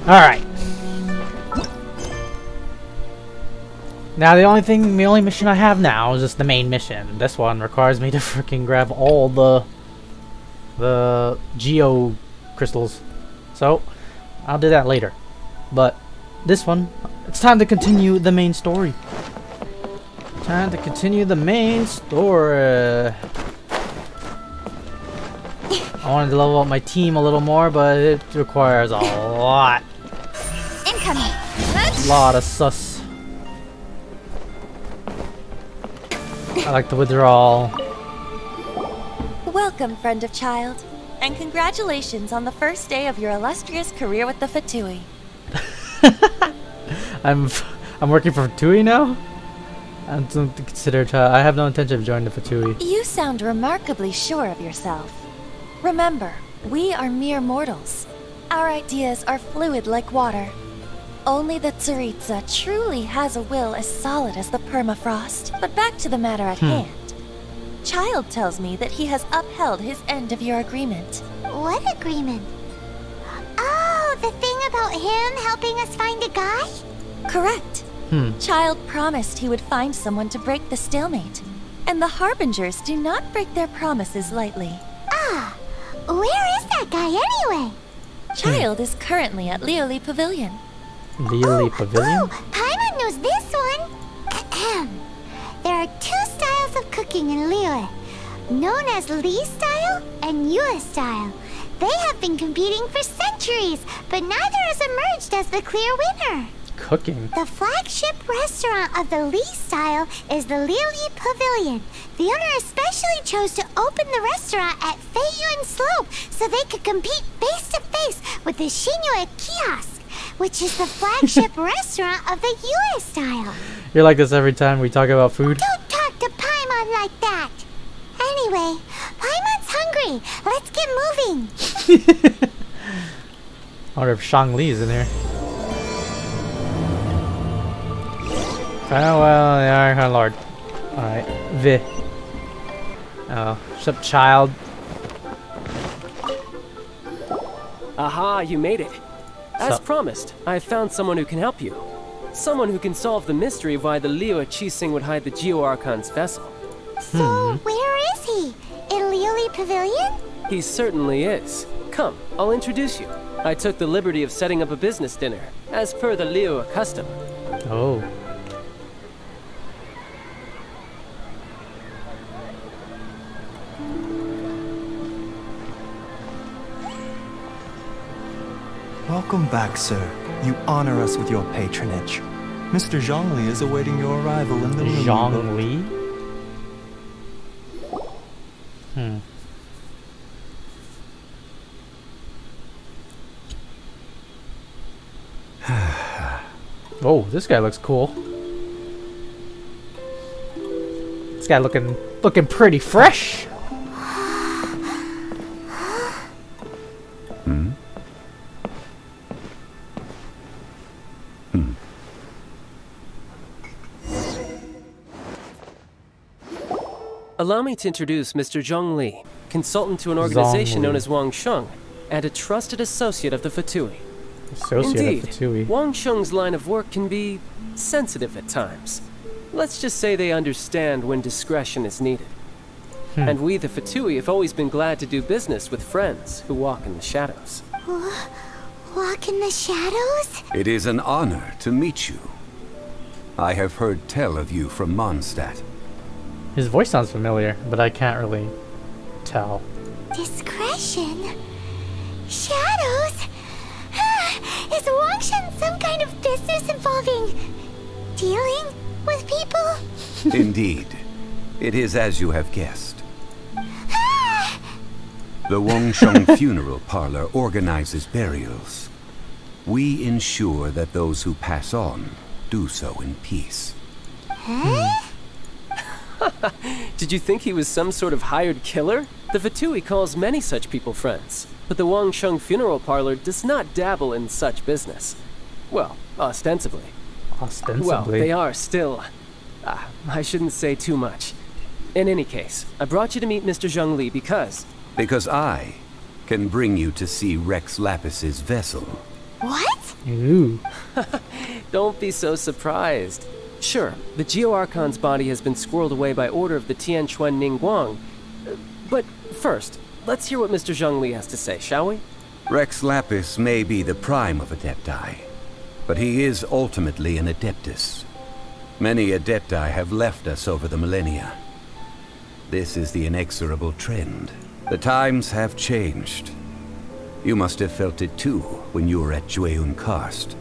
Alright. Now the only mission I have now is just the main mission. This one requires me to freaking grab all the geo crystals. So, I'll do that later. But this one, it's time to continue the main story. Time to continue the main story. I wanted to level up my team a little more, but it requires a lot. Incoming. A lot of sus. I like the withdrawal. Welcome, friend of child, and congratulations on the first day of your illustrious career with the Fatui. I'm working for Fatui now? I don't consider I have no intention of joining the Fatui. You sound remarkably sure of yourself. Remember, we are mere mortals. Our ideas are fluid like water. Only the Tsaritsa truly has a will as solid as the permafrost. But back to the matter at hand. Child tells me that he has upheld his end of your agreement. What agreement? Oh, the thing about him helping us find a guy? Correct. Child promised he would find someone to break the stalemate. And the Harbingers do not break their promises lightly. Ah, where is that guy anyway? Child is currently at Lioli Pavilion. Lioli Pavilion? Oh, Paimon knows this one. Ahem. There are two styles of cooking in Lioli, known as Li style and Yue style. They have been competing for centuries, but neither has emerged as the clear winner. Cooking? The flagship restaurant of the Li style is the Lioli Pavilion. The owner especially chose to open the restaurant at Feiyuan Slope so they could compete face to face with the Shinyue Kiosk, which is the flagship restaurant of the Yue style. You're like this every time we talk about food. Don't talk to Paimon like that. Anyway, Paimon's hungry. Let's get moving. I wonder if Zhongli is in here. Oh well, yeah, our lord. Alright, Vi. Oh, what's up, child? Aha, you made it. As promised, I have found someone who can help you. Someone who can solve the mystery of why the Liu Qixing would hide the Geo Archon's vessel. So, where is he? In Lioli Pavilion? He certainly is. Come, I'll introduce you. I took the liberty of setting up a business dinner, as per the Liu custom. Oh. Welcome back, sir. You honor us with your patronage. Mr. Zhongli is awaiting your arrival in the room. Zhongli? Oh, this guy looks cool. This guy looking pretty fresh. Allow me to introduce Mr. Zhongli, consultant to an organization known as Wang Sheng, and a trusted associate of the Fatui. Associate of Fatui. Wang Sheng's line of work can be sensitive at times. Let's just say they understand when discretion is needed. And we, the Fatui, have always been glad to do business with friends who walk in the shadows. Walk in the shadows? It is an honor to meet you. I have heard tell of you from Mondstadt. His voice sounds familiar, but I can't really tell. Discretion? Shadows? Is Wangshan some kind of business involving dealing with people? Indeed. It is as you have guessed. The Wangsheng Funeral Parlor organizes burials. We ensure that those who pass on do so in peace. Did you think he was some sort of hired killer? The Fatui calls many such people friends, but the Wangsheng Funeral Parlor does not dabble in such business. Well, ostensibly. Ostensibly? Well, they are still... I shouldn't say too much. In any case, I brought you to meet Mr. Zhongli because... Because I can bring you to see Rex Lapis's vessel. What? Ooh. Don't be so surprised. Sure, the Geo-Archon's body has been squirreled away by order of the Tianquan Ningguang. But first, let's hear what Mr. Zhongli has to say, shall we? Rex Lapis may be the prime of Adepti, but he is ultimately an Adeptus. Many Adepti have left us over the millennia. This is the inexorable trend. The times have changed. You must have felt it too when you were at Jueyun Karst.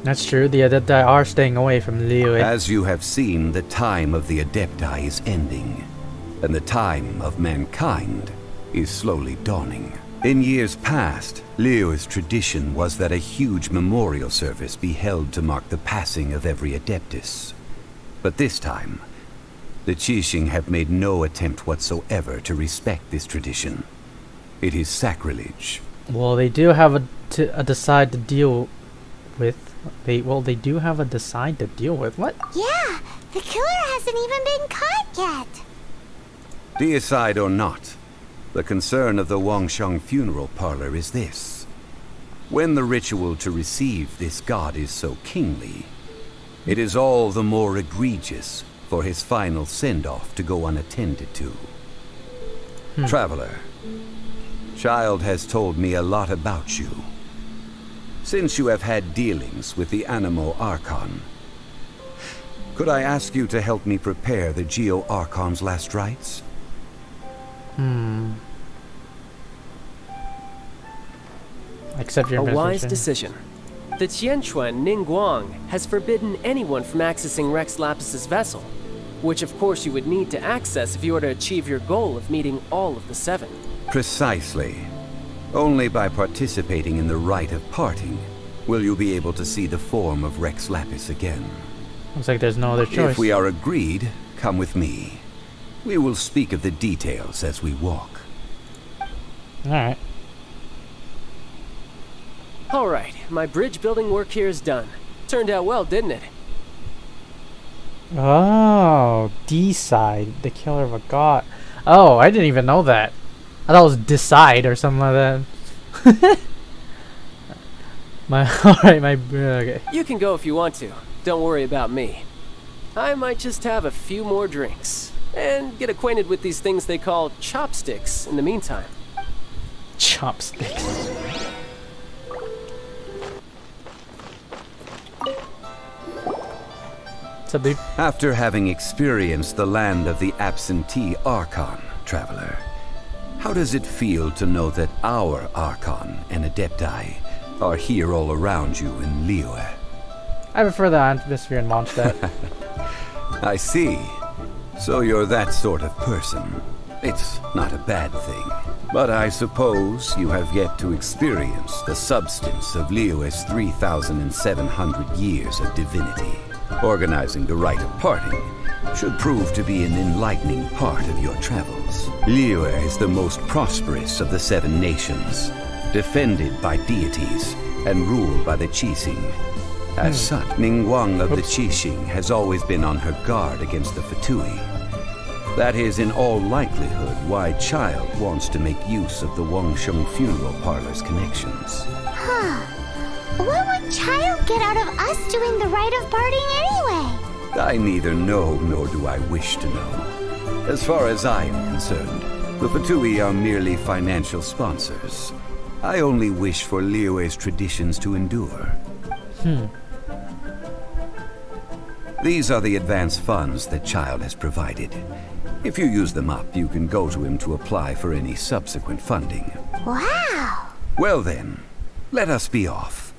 That's true. The Adepti are staying away from Liyue. As you have seen, the time of the Adepti is ending, and the time of mankind is slowly dawning. In years past, Liyue's tradition was that a huge memorial service be held to mark the passing of every Adeptus. But this time, the Qixing have made no attempt whatsoever to respect this tradition. It is sacrilege. Well, they do have a decide to deal with. They do have a decide to deal with. What? Yeah, the killer hasn't even been caught yet. Deicide or not, the concern of the Wangsheng funeral parlor is this. When the ritual to receive this god is so kingly, it is all the more egregious for his final send-off to go unattended to. Traveler, Child has told me a lot about you. Since you have had dealings with the Animo Archon, could I ask you to help me prepare the Geo Archon's last rites? Accept your A wise invitation. decision. The Tianquan Ningguang has forbidden anyone from accessing Rex Lapis's vessel, which of course you would need to access if you were to achieve your goal of meeting all of the seven. Precisely. Only by participating in the rite of parting will you be able to see the form of Rex Lapis again. Looks like there's no other choice. If we are agreed, come with me. We will speak of the details as we walk. Alright. Alright, my bridge building work here is done. Turned out well, didn't it? Oh, D-side, the killer of a god. Oh, I didn't even know that. I thought it was decide or something like that. Okay. You can go if you want to. Don't worry about me. I might just have a few more drinks and get acquainted with these things they call chopsticks in the meantime. Chopsticks. What's up, dude? After having experienced the land of the absentee Archon, traveler, how does it feel to know that our Archon and Adepti are here all around you in Liyue? I prefer the atmosphere in Mondstadt. I see. So you're that sort of person. It's not a bad thing. But I suppose you have yet to experience the substance of Liyue's 3,700 years of divinity. Organizing the rite of parting should prove to be an enlightening part of your travels. Liyue is the most prosperous of the 7 nations, defended by deities and ruled by the Qixing. As such, Ningguang of the Qixing has always been on her guard against the Fatui. That is in all likelihood why Child wants to make use of the Wangsheng funeral parlor's connections. What would Child get out of us doing the rite of parting anyway? I neither know nor do I wish to know. As far as I am concerned, the Fatui are merely financial sponsors. I only wish for Liyue's traditions to endure. These are the advance funds that Child has provided. If you use them up, you can go to him to apply for any subsequent funding. Wow! Well then, let us be off.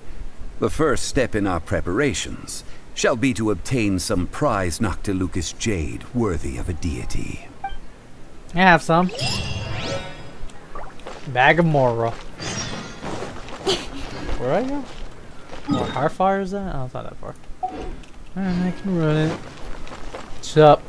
The first step in our preparations shall be to obtain some prized Noctilucous jade worthy of a deity. I have some. Bag of Mora. Where are you? Oh, how far is that? Oh, it's not that far. Alright, I can run it. What's up?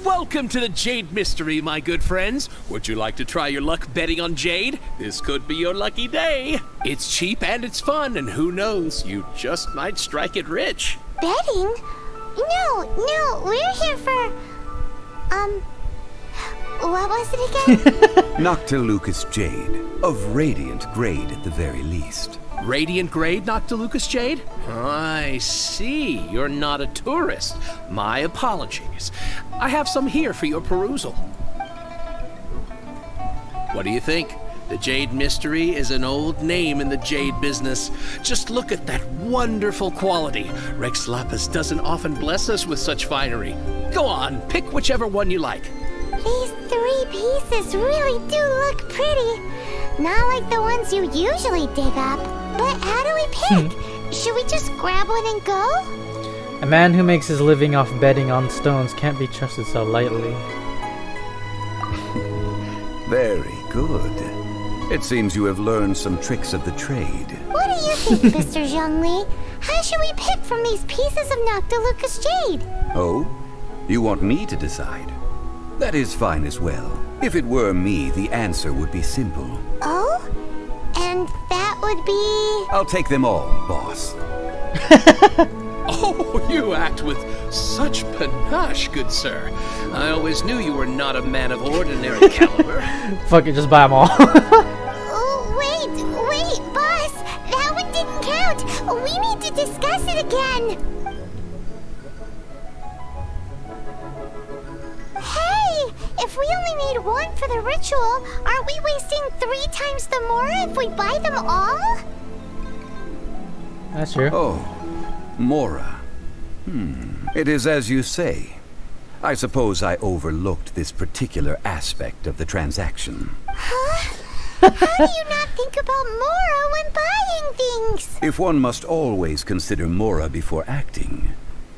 Welcome to the Jade Mystery, my good friends. Would you like to try your luck betting on Jade? This could be your lucky day. It's cheap and it's fun, and who knows, you just might strike it rich. Betting? No, we're here for... What was it again? Noctilucous jade, of radiant grade at the very least. Radiant grade, Noctilucous jade? I see. You're not a tourist. My apologies. I have some here for your perusal. What do you think? The Jade Mystery is an old name in the jade business. Just look at that wonderful quality. Rex Lapis doesn't often bless us with such finery. Go on, pick whichever one you like. These 3 pieces really do look pretty. Not like the ones you usually dig up. But how do we pick? Should we just grab one and go? A man who makes his living off betting on stones can't be trusted so lightly. Very good. It seems you have learned some tricks of the trade. What do you think, Mr. Zhongli? How should we pick from these pieces of Noctilucous jade? Oh? You want me to decide? That is fine as well. If it were me, the answer would be simple. Oh? And that would be... I'll take them all, boss. Oh, you act with such panache, good sir. I always knew you were not a man of ordinary caliber. Fuck it, just buy them all. Oh, wait, boss. That one didn't count. We need to discuss it again. Hey, if we only need one for the ritual, aren't we wasting 3 times the Mora if we buy them all? That's true. Oh, Mora. It is as you say. I suppose I overlooked this particular aspect of the transaction. Huh? How do you not think about Mora when buying things? If one must always consider Mora before acting,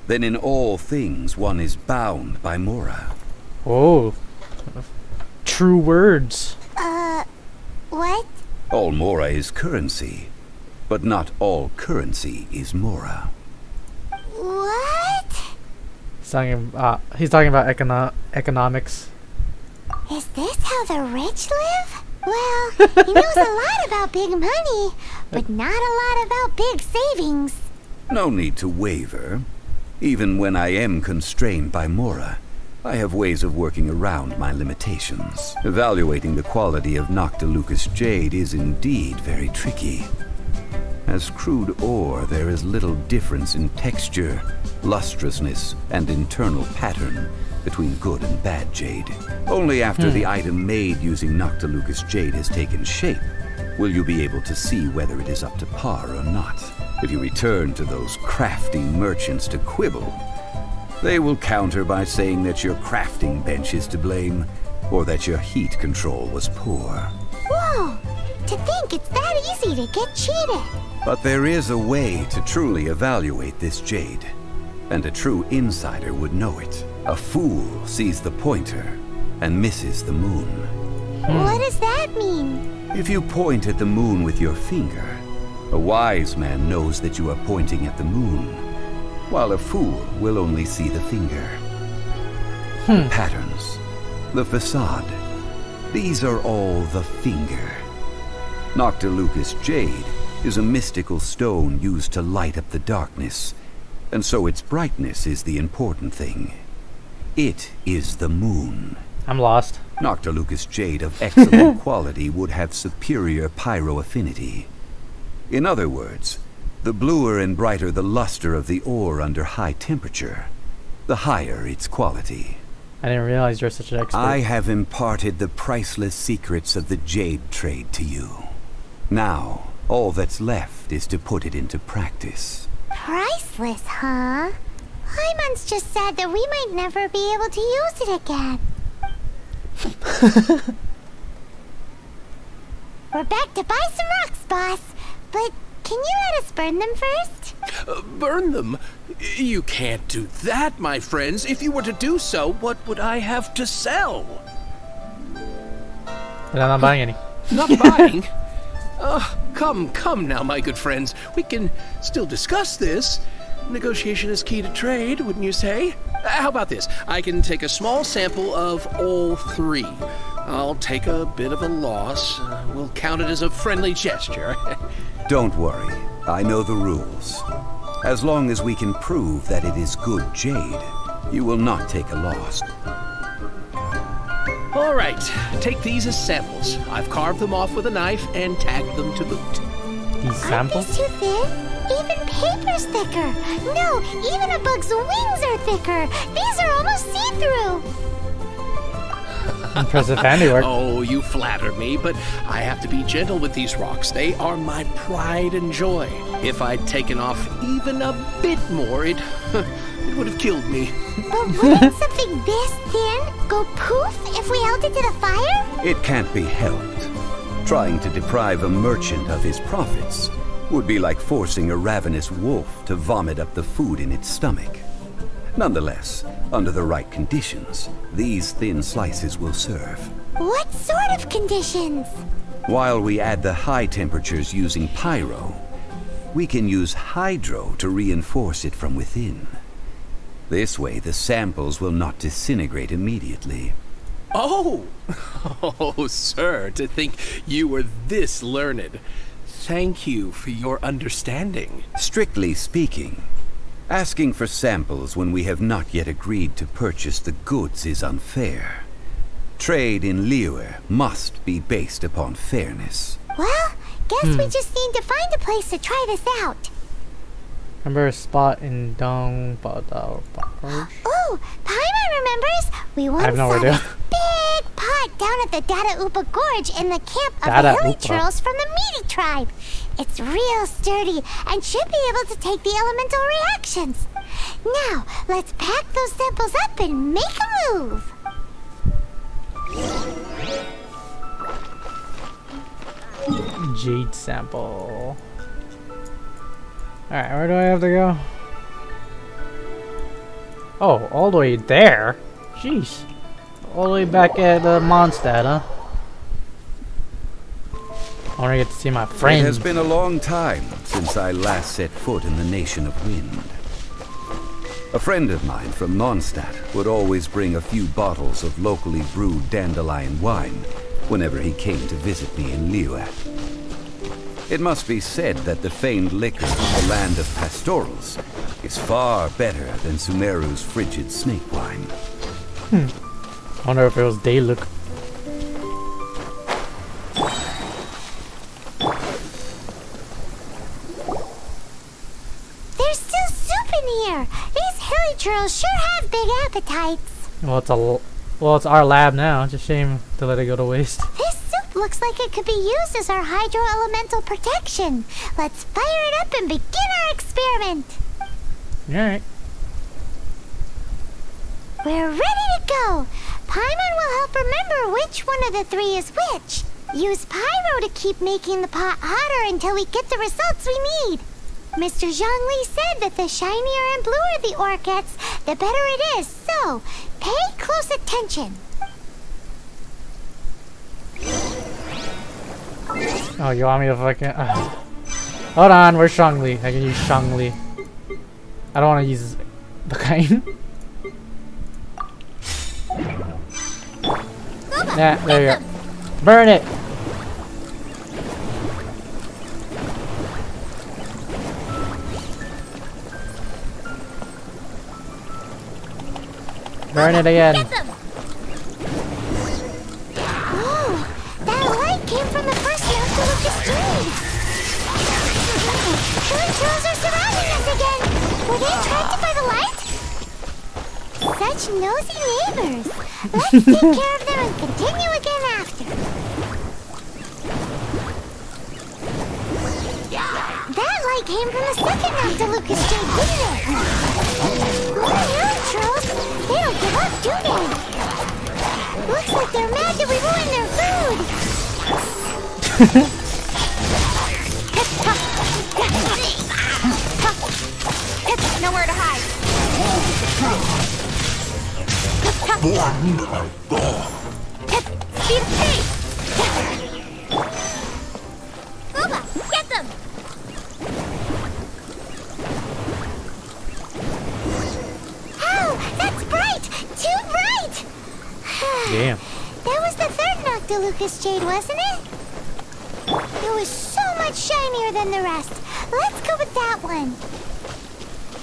then in all things one is bound by Mora. Oh. True words. What? All Mora is currency, but not all currency is Mora. What? He's talking about economics. Is this how the rich live? Well, he knows a lot about big money, but not a lot about big savings. No need to waver. Even when I am constrained by Mora, I have ways of working around my limitations. Evaluating the quality of Noctilucous jade is indeed very tricky. As crude ore, there is little difference in texture, lustrousness, and internal pattern between good and bad jade. Only after the item made using Noctilucous jade has taken shape will you be able to see whether it is up to par or not. If you return to those crafty merchants to quibble, they will counter by saying that your crafting bench is to blame, or that your heat control was poor. Whoa! To think it's that easy to get cheated. But there is a way to truly evaluate this jade, and a true insider would know it. A fool sees the pointer and misses the moon. What does that mean? If you point at the moon with your finger, a wise man knows that you are pointing at the moon, while a fool will only see the finger. The patterns, the facade, these are all the finger. Noctilucous jade is a mystical stone used to light up the darkness, and so its brightness is the important thing. It is the moon. I'm lost. Noctilucous jade of excellent quality would have superior pyro-affinity. In other words, the bluer and brighter the luster of the ore under high temperature, the higher its quality. I didn't realize you're such an expert. I have imparted the priceless secrets of the jade trade to you. Now, all that's left is to put it into practice. Priceless, huh? Hyman's just said that we might never be able to use it again. We're back to buy some rocks, boss. But can you let us burn them first? Burn them? You can't do that, my friends. If you were to do so, what would I have to sell? And I'm not buying any. Not buying? Come now, my good friends. We can still discuss this. Negotiation is key to trade, wouldn't you say? How about this? I can take a small sample of all 3. I'll take a bit of a loss. We'll count it as a friendly gesture. Don't worry, I know the rules. As long as we can prove that it is good jade, you will not take a loss. All right, take these as samples. I've carved them off with a knife and tagged them to boot. These samples? Aren't these too thin? Even paper's thicker. No, even a bug's wings are thicker. These are almost see-through. Impressive handiwork. Oh, you flatter me, but I have to be gentle with these rocks. They are my pride and joy. If I'd taken off even a bit more, it would have killed me. But wouldn't something this thin go poof if we held it to the fire? It can't be helped. Trying to deprive a merchant of his profits would be like forcing a ravenous wolf to vomit up the food in its stomach. Nonetheless, under the right conditions, these thin slices will serve. What sort of conditions? While we add the high temperatures using pyro, we can use hydro to reinforce it from within. This way, the samples will not disintegrate immediately. Oh! Oh, sir, to think you were this learned. Thank you for your understanding. Strictly speaking, asking for samples when we have not yet agreed to purchase the goods is unfair. Trade in Liyue must be based upon fairness. Well, guess we just need to find a place to try this out. Remember a spot in Dongbadao? Oh, Paimon remembers. We once saw this big pot down at the Dada Upa Gorge in the camp of the hilly churls from the Meaty tribe. It's real sturdy and should be able to take the elemental reactions. Now, let's pack those samples up and make a move. Jade sample. Alright, where do I have to go? Oh, all the way there? Jeez. All the way back at Mondstadt, huh? I want to get to see my friends. It has been a long time since I last set foot in the Nation of Wind. A friend of mine from Mondstadt would always bring a few bottles of locally brewed dandelion wine whenever he came to visit me in Liyue. It must be said that the famed liquor of the land of pastorals is far better than Sumeru's frigid snake wine. I wonder if it was Dayluk. There's still soup in here. These hilly churls sure have big appetites. Well, it's our lab now. It's a shame to let it go to waste. This soup looks like it could be used as our hydro-elemental protection. Let's fire it up and begin our experiment. Alright. We're ready to go. Paimon will help remember which one of the three is which. Use pyro to keep making the pot hotter until we get the results we need. Mr. Zhongli said that the shinier and bluer the ore gets, the better it is. So, pay close attention. Oh, you want me to fucking... Hold on, where's Zhongli? I can use Zhongli. I don't want to use the kind. Yeah, there you go. Burn it! Burn it again. Whoa, that light came from the first Lucas Jade. Hilly churls are surrounding us again. Were they attracted by the light? Such nosy neighbors. Let's take care of them and continue again after. That light came from the second Lucas Jade, didn't it? More hilly churls. They don't give up, do they? Looks like they're mad that we ruined their food. Nowhere to hide. Speed of pace. Booba, get them. Oh, that's bright. Too bright. Damn. That was the third Noctilucous Jade, wasn't it? It was so much shinier than the rest. Let's go with that one.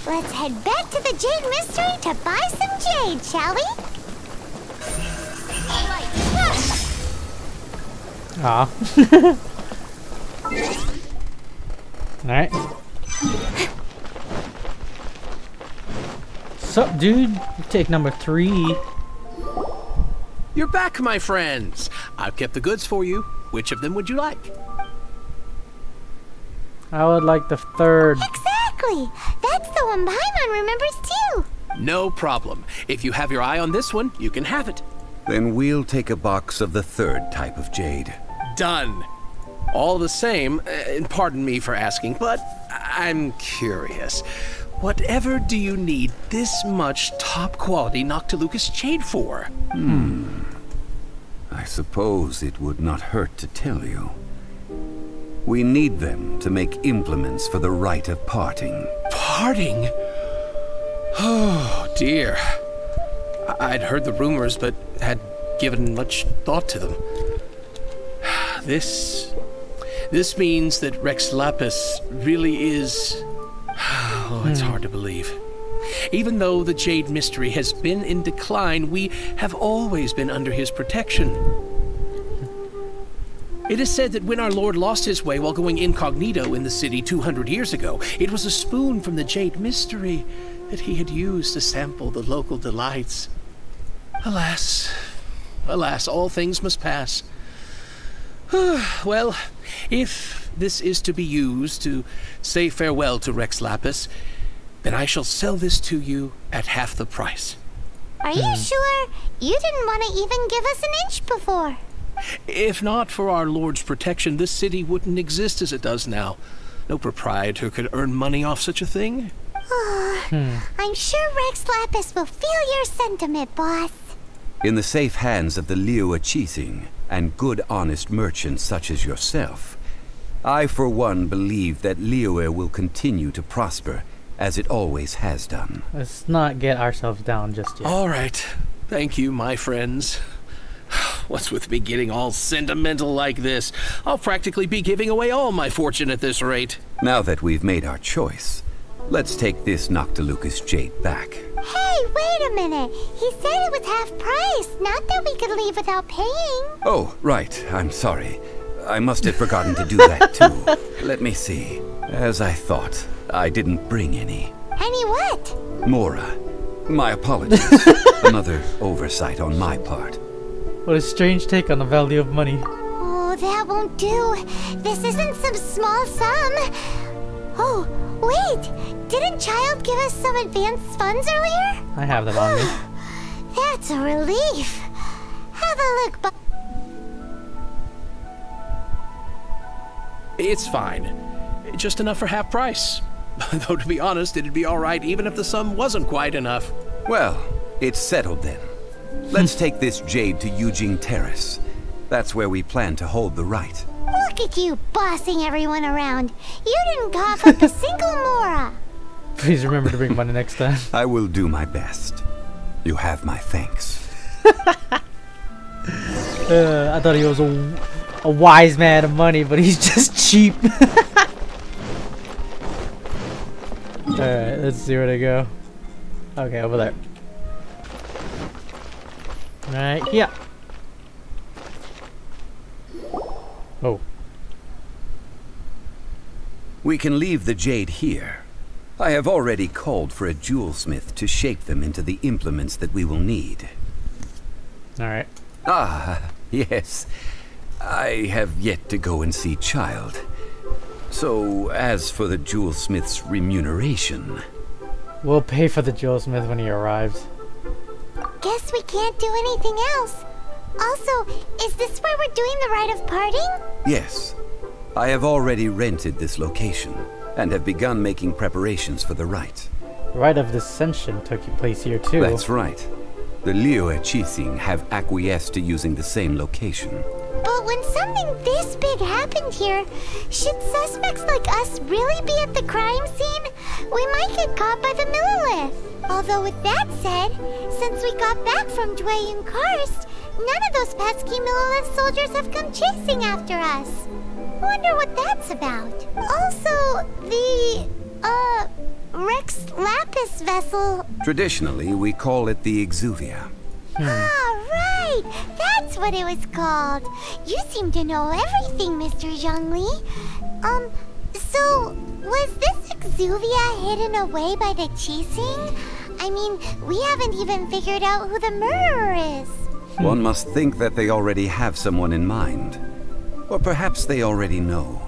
Let's head back to the Jade Mystery to buy some jade, shall we? All right. Aw. Alright. Sup, dude? You take number 3. You're back, my friends. I've kept the goods for you. Which of them would you like? I would like the 3rd. Exactly! That's the one Paimon remembers too! No problem. If you have your eye on this one, you can have it. Then we'll take a box of the 3rd type of jade. Done. All the same, and pardon me for asking, but I'm curious. Whatever do you need this much top-quality Noctilucous jade for? I suppose it would not hurt to tell you. We need them to make implements for the rite of parting. Parting? Oh, dear. I'd heard the rumors, but had given much thought to them. This means that Rex Lapis really is... Oh, it's hard to believe. Even though the Jade Mystery has been in decline, we have always been under his protection. It is said that when our Lord lost his way while going incognito in the city 200 years ago, it was a spoon from the Jade Mystery that he had used to sample the local delights. Alas, alas, all things must pass. Well, if this is to be used to say farewell to Rex Lapis, then I shall sell this to you at half the price. Are you sure? You didn't want to even give us an inch before. If not for our Lord's protection, this city wouldn't exist as it does now. No proprietor could earn money off such a thing. I'm sure Rex Lapis will feel your sentiment, boss. In the safe hands of the Liu Chising and good honest merchants such as yourself, I for one believe that Liyue will continue to prosper as it always has done. Let's not get ourselves down just yet. All right. Thank you, my friends. What's with me getting all sentimental like this? I'll practically be giving away all my fortune at this rate. Now that we've made our choice, let's take this Noctilucous jade back. Hey, wait a minute. He said it was half price, not that we could leave without paying. Oh, right. I'm sorry. I must have forgotten to do that too. Let me see. As I thought, I didn't bring any. Any what? Mora. My apologies. Another oversight on my part. What a strange take on the value of money. Oh, that won't do. This isn't some small sum. Oh, wait. Didn't Child give us some advanced funds earlier? I have them on me. That's a relief. Have a look, It's fine. Just enough for half price. Though to be honest, it'd be all right even if the sum wasn't quite enough. Well, it's settled then. Let's take this jade to Yujing Terrace. That's where we plan to hold the rite. Look at you bossing everyone around. You didn't cough up a single Mora. Please remember to bring money next time. I will do my best. You have my thanks. I thought he was a wise man of money, but he's just cheap. Alright, let's see where they go. Okay, over there. Right, yeah. Oh. We can leave the jade here. I have already called for a jewelsmith to shape them into the implements that we will need. Alright. Ah, yes. I have yet to go and see Child. So, as for the jewelsmith's remuneration... We'll pay for the jewelsmith when he arrives. Guess we can't do anything else. Also, is this where we're doing the rite of parting? Yes. I have already rented this location, and have begun making preparations for the rite. The rite of ascension took place here too. That's right. The Liu Chising have acquiesced to using the same location. But when something this big happened here, should suspects like us really be at the crime scene? We might get caught by the Millilith. Although with that said, since we got back from Dwayne Karst, none of those pesky Millilith soldiers have come chasing after us. Wonder what that's about. Also, the, Rex Lapis vessel... Traditionally, we call it the Exuvia. Ah, right! That's what it was called. You seem to know everything, Mr. Zhongli. So, was this exuvia hidden away by the Qixing? I mean, we haven't even figured out who the murderer is. One must think that they already have someone in mind. Or perhaps they already know.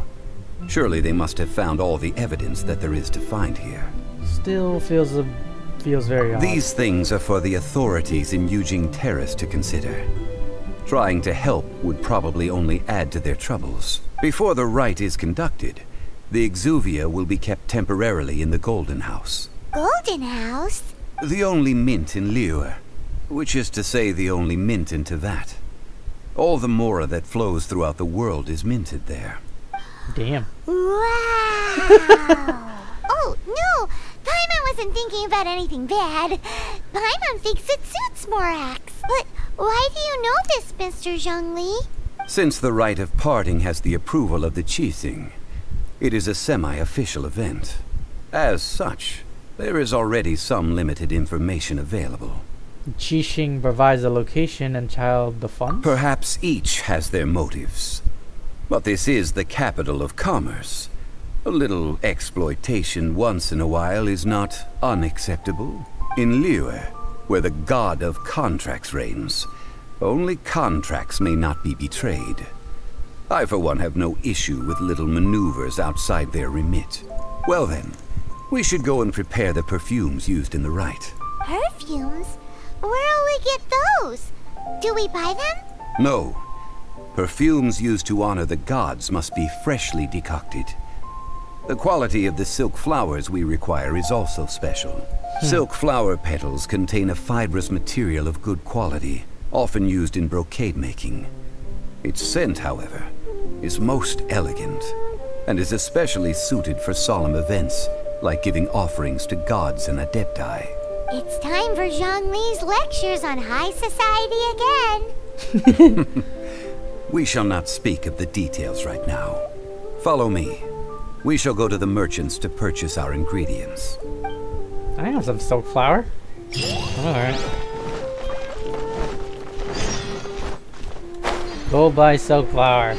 Surely they must have found all the evidence that there is to find here. Still feels very odd. These things are for the authorities in Yujing Terrace to consider. Trying to help would probably only add to their troubles. Before the rite is conducted, the exuvia will be kept temporarily in the Golden House. Golden House? The only mint in Liyue, which is to say the only mint in Teyvat. All the mora that flows throughout the world is minted there. Damn. Wow! Oh, no! Paimon wasn't thinking about anything bad. Paimon thinks it suits Morax. But why do you know this, Mr. Zhongli? Since the rite of parting has the approval of the Qixing, it is a semi-official event. As such, there is already some limited information available. Qixing provides the location and child the funds? Perhaps each has their motives. But this is the capital of commerce. A little exploitation once in a while is not unacceptable. In Liyue, where the god of contracts reigns, only contracts may not be betrayed. I, for one, have no issue with little maneuvers outside their remit. Well then, we should go and prepare the perfumes used in the rite. Perfumes? Where'll we get those? Do we buy them? No. Perfumes used to honor the gods must be freshly decocted. The quality of the silk flowers we require is also special. Silk flower petals contain a fibrous material of good quality, often used in brocade making. Its scent, however, is most elegant, and is especially suited for solemn events, like giving offerings to gods and adepti. It's time for Zhongli's lectures on high society again. We shall not speak of the details right now. Follow me. We shall go to the merchants to purchase our ingredients. I have some silk flower. Alright. Go buy silk flower.